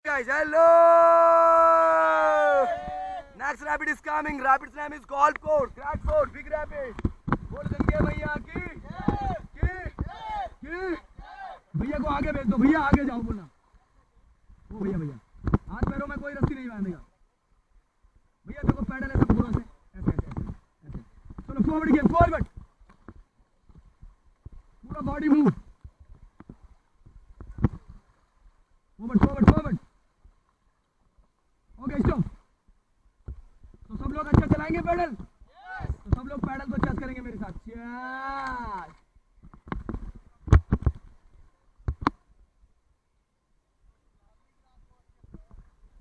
guys, hello! Next rapid is coming. Rapid's name is Golf Course, Crackford, Big Rapid. बोल देंगे भैया की भैया को आगे भेज दो, भैया आगे जाओ बोलना। ओ भैया भैया हाथ पैरों में कोई रस्सी नहीं बांधेगा भैया, देखो पैडल ऐसे पकड़ो, ऐसे ऐसे ऐसे ऐसे। चलो फॉरवर्ड गेम, फॉरवर्ड, पूरा body move, forward forward forward. Okay stop. तो सब लोग अच्छा चलाएंगे पैडल, तो सब लोग पैडल को चेक करेंगे मेरे साथ। चल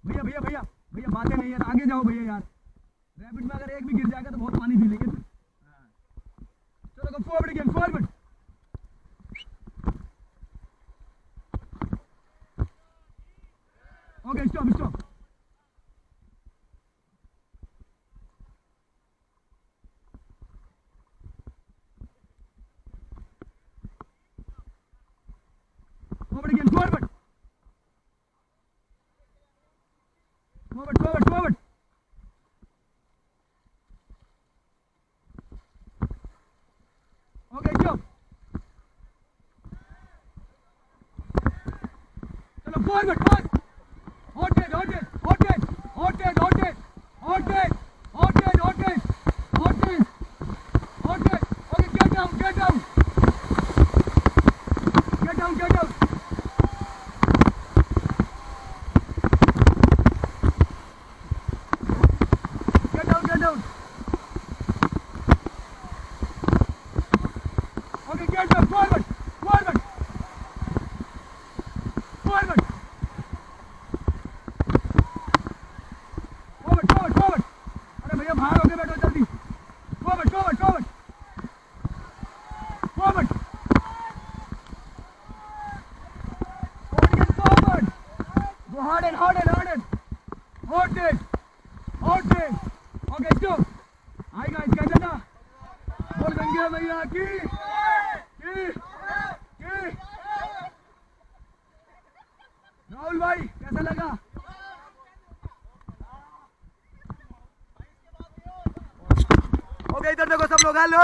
भैया भैया भैया भैया बातें नहीं यार, आगे जाओ भैया यार। रैपिड में अगर एक भी गिर जाएगा तो बहुत पानी पी लेंगे। चलो forward game, forward. Okay stop stop. Forward game, forward forward forward forward. Okay stop. चलो forward forward. Hot-head, hot-head, hot-head, hot-head, hot-head, hot-head, hot-head, hot-head, hot-head, hot-head. Okay, get down, get down. Get down, get down. Get down, get down. Okay, get down, forward, forward, forward. बाहर होके बैठो जल्दी। Forward forward forward forward forward. Go hard and hard and hard and hot it hot it. Okay stop. Hi guys, कैसा था? बोल देंगे भैया की राहुल भाई कैसा लगा? ओके इधर देखो सब लोग, हेलो।